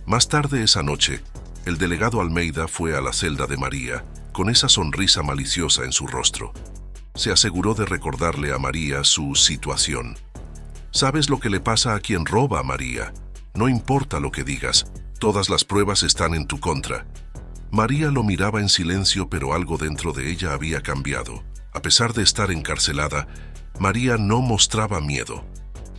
Más tarde esa noche, el delegado Almeida fue a la celda de María, con esa sonrisa maliciosa en su rostro. Se aseguró de recordarle a María su situación. «¿Sabes lo que le pasa a quien roba, María? No importa lo que digas, todas las pruebas están en tu contra». María lo miraba en silencio, pero algo dentro de ella había cambiado. A pesar de estar encarcelada, María no mostraba miedo.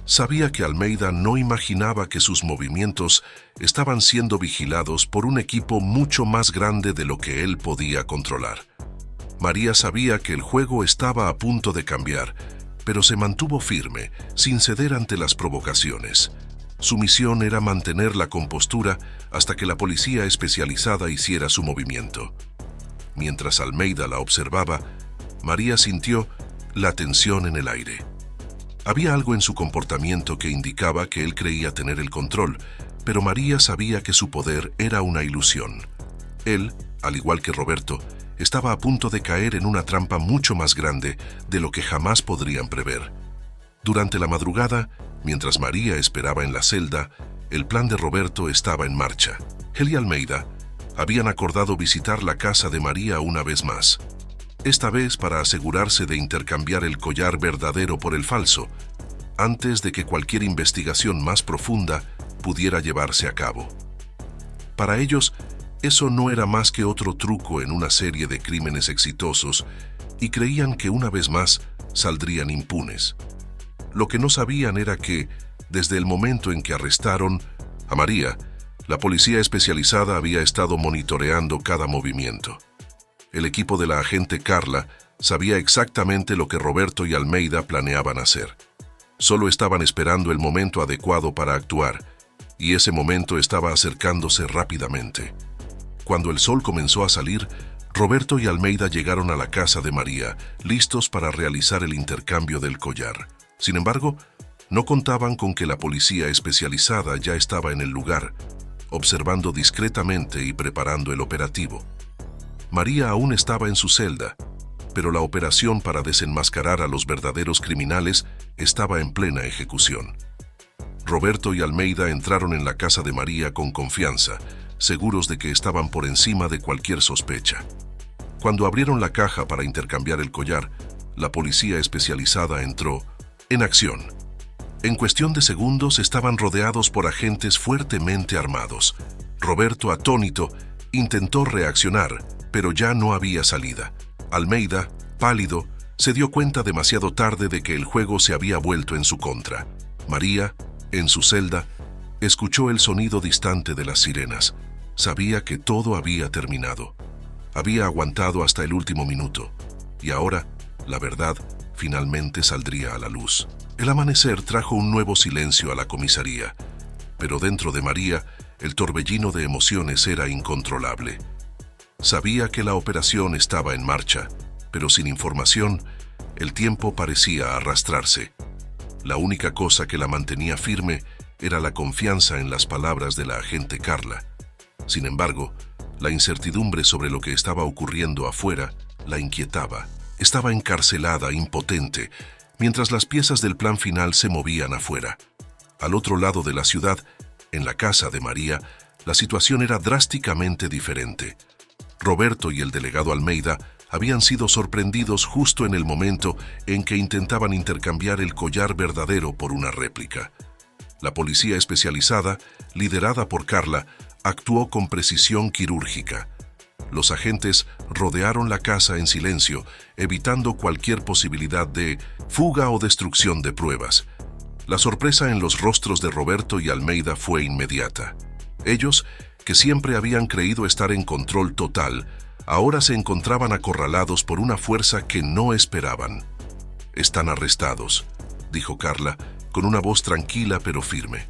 Sabía que Almeida no imaginaba que sus movimientos estaban siendo vigilados por un equipo mucho más grande de lo que él podía controlar. María sabía que el juego estaba a punto de cambiar, pero se mantuvo firme, sin ceder ante las provocaciones. Su misión era mantener la compostura hasta que la policía especializada hiciera su movimiento. Mientras Almeida la observaba, María sintió la tensión en el aire. Había algo en su comportamiento que indicaba que él creía tener el control, pero María sabía que su poder era una ilusión. Él, al igual que Roberto, estaba a punto de caer en una trampa mucho más grande de lo que jamás podrían prever. Durante la madrugada, mientras María esperaba en la celda, el plan de Roberto estaba en marcha. Él y Almeida habían acordado visitar la casa de María una vez más. Esta vez para asegurarse de intercambiar el collar verdadero por el falso, antes de que cualquier investigación más profunda pudiera llevarse a cabo. Para ellos, eso no era más que otro truco en una serie de crímenes exitosos, y creían que una vez más saldrían impunes. Lo que no sabían era que, desde el momento en que arrestaron a María, la policía especializada había estado monitoreando cada movimiento. El equipo de la agente Carla sabía exactamente lo que Roberto y Almeida planeaban hacer. Solo estaban esperando el momento adecuado para actuar, y ese momento estaba acercándose rápidamente. Cuando el sol comenzó a salir, Roberto y Almeida llegaron a la casa de María, listos para realizar el intercambio del collar. Sin embargo, no contaban con que la policía especializada ya estaba en el lugar, observando discretamente y preparando el operativo. María aún estaba en su celda, pero la operación para desenmascarar a los verdaderos criminales estaba en plena ejecución. Roberto y Almeida entraron en la casa de María con confianza, seguros de que estaban por encima de cualquier sospecha. Cuando abrieron la caja para intercambiar el collar, la policía especializada entró en acción. En cuestión de segundos estaban rodeados por agentes fuertemente armados. Roberto, atónito, intentó reaccionar, pero ya no había salida. Almeida, pálido, se dio cuenta demasiado tarde de que el juego se había vuelto en su contra. María, en su celda, escuchó el sonido distante de las sirenas. Sabía que todo había terminado. Había aguantado hasta el último minuto, y ahora, la verdad, finalmente saldría a la luz. El amanecer trajo un nuevo silencio a la comisaría, pero dentro de María, el torbellino de emociones era incontrolable. Sabía que la operación estaba en marcha, pero sin información, el tiempo parecía arrastrarse. La única cosa que la mantenía firme era la confianza en las palabras de la agente Carla. Sin embargo, la incertidumbre sobre lo que estaba ocurriendo afuera la inquietaba. Estaba encarcelada, impotente, mientras las piezas del plan final se movían afuera. Al otro lado de la ciudad, en la casa de María, la situación era drásticamente diferente. Roberto y el delegado Almeida habían sido sorprendidos justo en el momento en que intentaban intercambiar el collar verdadero por una réplica. La policía especializada, liderada por Carla, actuó con precisión quirúrgica. Los agentes rodearon la casa en silencio, evitando cualquier posibilidad de fuga o destrucción de pruebas. La sorpresa en los rostros de Roberto y Almeida fue inmediata. Ellos, que siempre habían creído estar en control total, ahora se encontraban acorralados por una fuerza que no esperaban. «Están arrestados», dijo Carla, con una voz tranquila pero firme,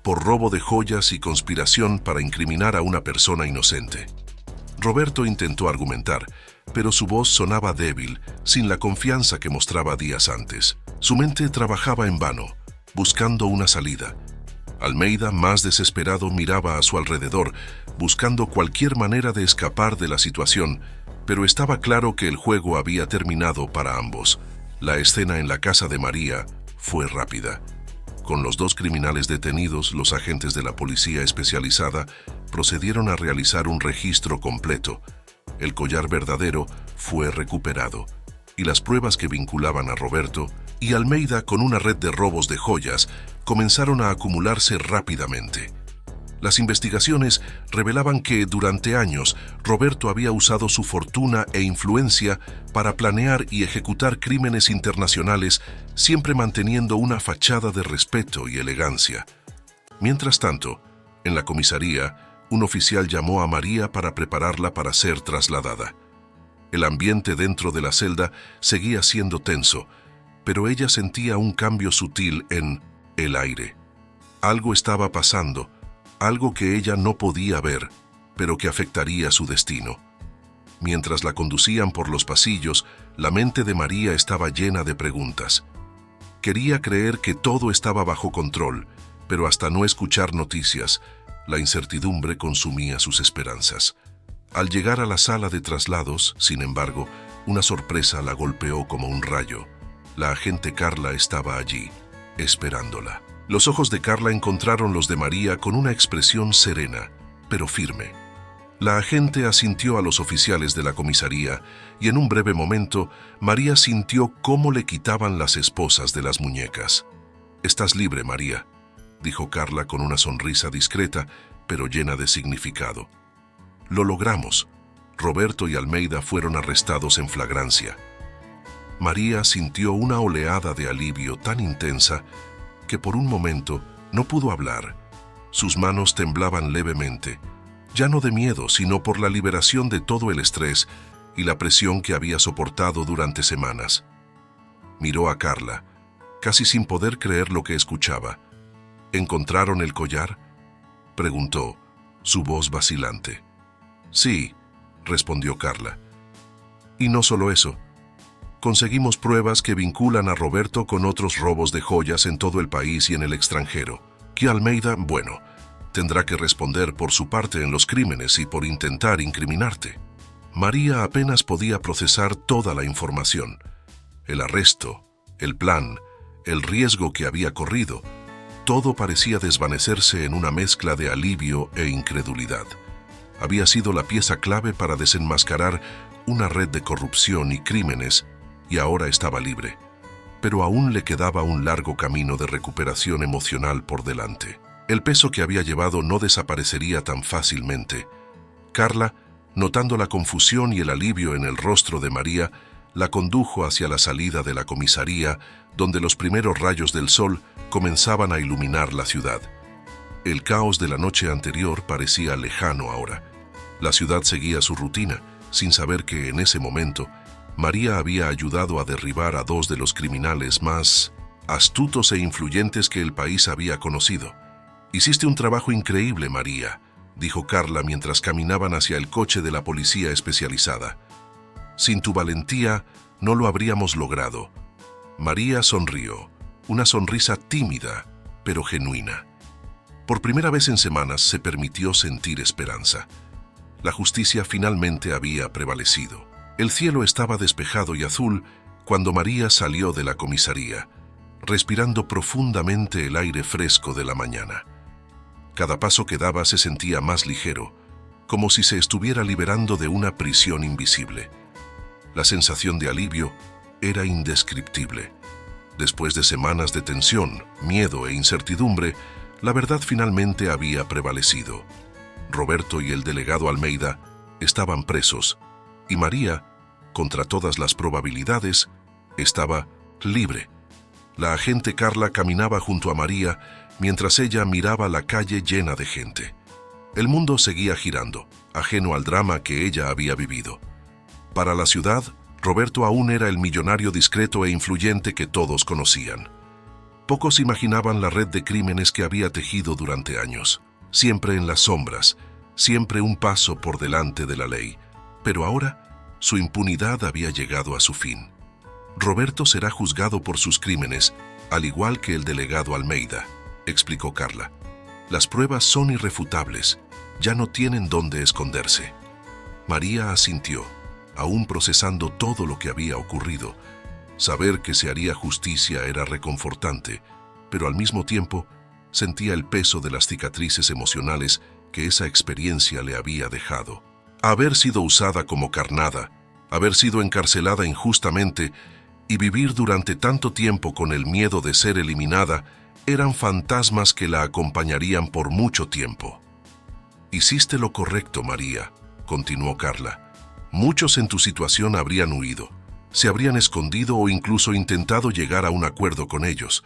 «por robo de joyas y conspiración para incriminar a una persona inocente». Roberto intentó argumentar, pero su voz sonaba débil, sin la confianza que mostraba días antes. Su mente trabajaba en vano, buscando una salida. Almeida, más desesperado, miraba a su alrededor, buscando cualquier manera de escapar de la situación, pero estaba claro que el juego había terminado para ambos. La escena en la casa de María fue rápida. Con los dos criminales detenidos, los agentes de la policía especializada procedieron a realizar un registro completo. El collar verdadero fue recuperado, y las pruebas que vinculaban a Roberto y Almeida con una red de robos de joyas comenzaron a acumularse rápidamente. Las investigaciones revelaban que, durante años, Roberto había usado su fortuna e influencia para planear y ejecutar crímenes internacionales, siempre manteniendo una fachada de respeto y elegancia. Mientras tanto, en la comisaría, un oficial llamó a María para prepararla para ser trasladada. El ambiente dentro de la celda seguía siendo tenso, pero ella sentía un cambio sutil en el aire. Algo estaba pasando, algo que ella no podía ver, pero que afectaría su destino. Mientras la conducían por los pasillos, la mente de María estaba llena de preguntas. Quería creer que todo estaba bajo control, pero hasta no escuchar noticias, la incertidumbre consumía sus esperanzas. Al llegar a la sala de traslados, sin embargo, una sorpresa la golpeó como un rayo. La agente Carla estaba allí, esperándola. Los ojos de Carla encontraron los de María con una expresión serena, pero firme. La agente asintió a los oficiales de la comisaría y en un breve momento María sintió cómo le quitaban las esposas de las muñecas. «Estás libre, María», dijo Carla con una sonrisa discreta, pero llena de significado. «Lo logramos. Roberto y Almeida fueron arrestados en flagrancia». María sintió una oleada de alivio tan intensa que por un momento no pudo hablar. Sus manos temblaban levemente, ya no de miedo, sino por la liberación de todo el estrés y la presión que había soportado durante semanas. Miró a Carla, casi sin poder creer lo que escuchaba. «¿Encontraron el collar?», preguntó, su voz vacilante. «Sí», respondió Carla. «Y no solo eso. Conseguimos pruebas que vinculan a Roberto con otros robos de joyas en todo el país y en el extranjero. Que Almeida, bueno, tendrá que responder por su parte en los crímenes y por intentar incriminarte». María apenas podía procesar toda la información. El arresto, el plan, el riesgo que había corrido, todo parecía desvanecerse en una mezcla de alivio e incredulidad. Había sido la pieza clave para desenmascarar una red de corrupción y crímenes, y ahora estaba libre. Pero aún le quedaba un largo camino de recuperación emocional por delante. El peso que había llevado no desaparecería tan fácilmente. Carla, notando la confusión y el alivio en el rostro de María, la condujo hacia la salida de la comisaría, donde los primeros rayos del sol comenzaban a iluminar la ciudad. El caos de la noche anterior parecía lejano ahora. La ciudad seguía su rutina, sin saber que en ese momento María había ayudado a derribar a dos de los criminales más astutos e influyentes que el país había conocido. «Hiciste un trabajo increíble, María», dijo Carla mientras caminaban hacia el coche de la policía especializada. «Sin tu valentía no lo habríamos logrado». María sonrió, una sonrisa tímida, pero genuina. Por primera vez en semanas se permitió sentir esperanza. La justicia finalmente había prevalecido. El cielo estaba despejado y azul cuando María salió de la comisaría, respirando profundamente el aire fresco de la mañana. Cada paso que daba se sentía más ligero, como si se estuviera liberando de una prisión invisible. La sensación de alivio era indescriptible. Después de semanas de tensión, miedo e incertidumbre, la verdad finalmente había prevalecido. Roberto y el delegado Almeida estaban presos, y María, contra todas las probabilidades, estaba libre. La agente Carla caminaba junto a María mientras ella miraba la calle llena de gente. El mundo seguía girando, ajeno al drama que ella había vivido. Para la ciudad, Roberto aún era el millonario discreto e influyente que todos conocían. Pocos imaginaban la red de crímenes que había tejido durante años, siempre en las sombras, siempre un paso por delante de la ley. Pero ahora, su impunidad había llegado a su fin. Roberto será juzgado por sus crímenes, al igual que el delegado Almeida, explicó Carla. Las pruebas son irrefutables, ya no tienen dónde esconderse. María asintió, aún procesando todo lo que había ocurrido. Saber que se haría justicia era reconfortante, pero al mismo tiempo sentía el peso de las cicatrices emocionales que esa experiencia le había dejado. Haber sido usada como carnada, haber sido encarcelada injustamente y vivir durante tanto tiempo con el miedo de ser eliminada eran fantasmas que la acompañarían por mucho tiempo. Hiciste lo correcto, María, continuó Carla. Muchos en tu situación habrían huido, se habrían escondido o incluso intentado llegar a un acuerdo con ellos.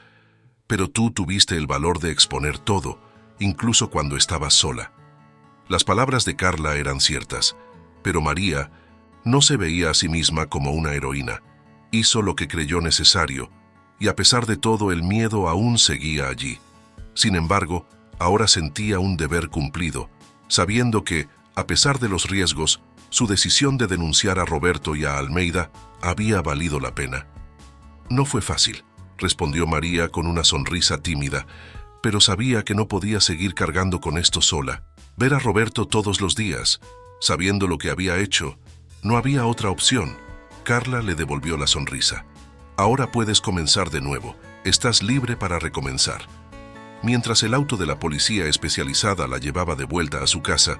Pero tú tuviste el valor de exponer todo, incluso cuando estabas sola. Las palabras de Carla eran ciertas, pero María no se veía a sí misma como una heroína. Hizo lo que creyó necesario, y a pesar de todo el miedo aún seguía allí. Sin embargo, ahora sentía un deber cumplido, sabiendo que, a pesar de los riesgos, su decisión de denunciar a Roberto y a Almeida había valido la pena. No fue fácil, respondió María con una sonrisa tímida, pero sabía que no podía seguir cargando con esto sola. Ver a Roberto todos los días, sabiendo lo que había hecho, no había otra opción. Carla le devolvió la sonrisa. Ahora puedes comenzar de nuevo. Estás libre para recomenzar. Mientras el auto de la policía especializada la llevaba de vuelta a su casa,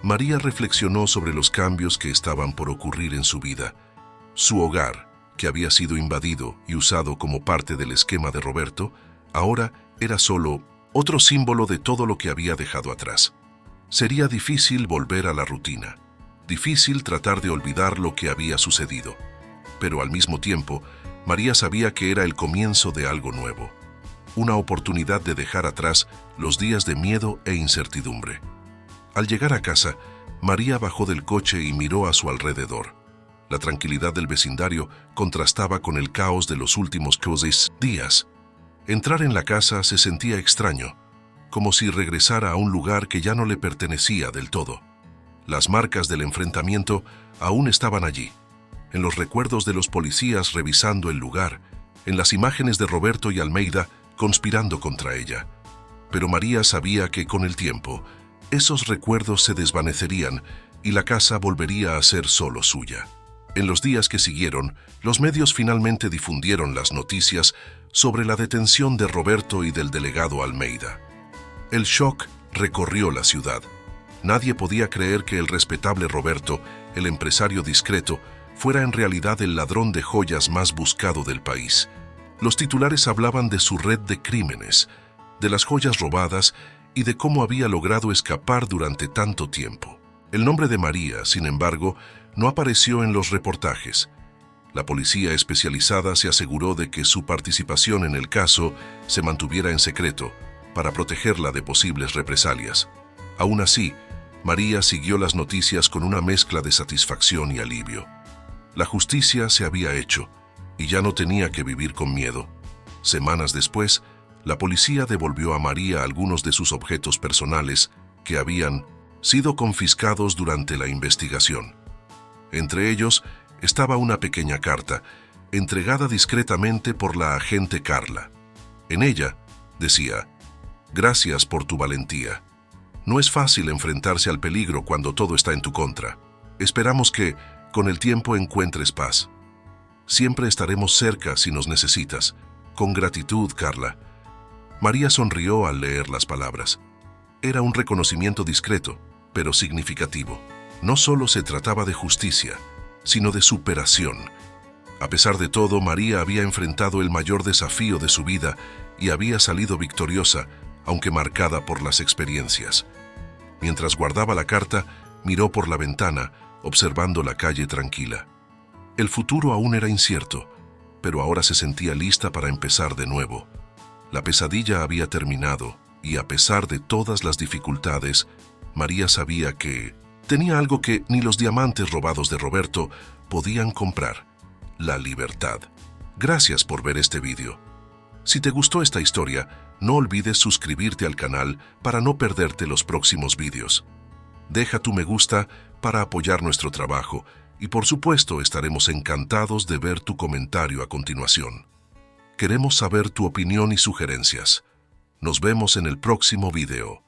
María reflexionó sobre los cambios que estaban por ocurrir en su vida. Su hogar, que había sido invadido y usado como parte del esquema de Roberto, ahora era solo otro símbolo de todo lo que había dejado atrás. Sería difícil volver a la rutina, difícil tratar de olvidar lo que había sucedido, pero al mismo tiempo, María sabía que era el comienzo de algo nuevo, una oportunidad de dejar atrás los días de miedo e incertidumbre. Al llegar a casa, María bajó del coche y miró a su alrededor. La tranquilidad del vecindario contrastaba con el caos de los últimos días. Entrar en la casa se sentía extraño, como si regresara a un lugar que ya no le pertenecía del todo. Las marcas del enfrentamiento aún estaban allí, en los recuerdos de los policías revisando el lugar, en las imágenes de Roberto y Almeida conspirando contra ella. Pero María sabía que con el tiempo, esos recuerdos se desvanecerían y la casa volvería a ser solo suya. En los días que siguieron, los medios finalmente difundieron las noticias sobre la detención de Roberto y del delegado Almeida. El shock recorrió la ciudad. Nadie podía creer que el respetable Roberto, el empresario discreto, fuera en realidad el ladrón de joyas más buscado del país. Los titulares hablaban de su red de crímenes, de las joyas robadas y de cómo había logrado escapar durante tanto tiempo. El nombre de María, sin embargo, no apareció en los reportajes. La policía especializada se aseguró de que su participación en el caso se mantuviera en secreto para protegerla de posibles represalias. Aún así, María siguió las noticias con una mezcla de satisfacción y alivio. La justicia se había hecho y ya no tenía que vivir con miedo. Semanas después, la policía devolvió a María algunos de sus objetos personales que habían sido confiscados durante la investigación. Entre ellos estaba una pequeña carta, entregada discretamente por la agente Carla. En ella decía: «Gracias por tu valentía. No es fácil enfrentarse al peligro cuando todo está en tu contra. Esperamos que, con el tiempo, encuentres paz. Siempre estaremos cerca si nos necesitas. Con gratitud, Carla». María sonrió al leer las palabras. Era un reconocimiento discreto, pero significativo. No solo se trataba de justicia, sino de superación. A pesar de todo, María había enfrentado el mayor desafío de su vida y había salido victoriosa, aunque marcada por las experiencias. Mientras guardaba la carta, miró por la ventana, observando la calle tranquila. El futuro aún era incierto, pero ahora se sentía lista para empezar de nuevo. La pesadilla había terminado, y a pesar de todas las dificultades, María sabía que tenía algo que ni los diamantes robados de Roberto podían comprar: la libertad. Gracias por ver este vídeo. Si te gustó esta historia, no olvides suscribirte al canal para no perderte los próximos vídeos. Deja tu me gusta para apoyar nuestro trabajo y por supuesto estaremos encantados de ver tu comentario a continuación. Queremos saber tu opinión y sugerencias. Nos vemos en el próximo video.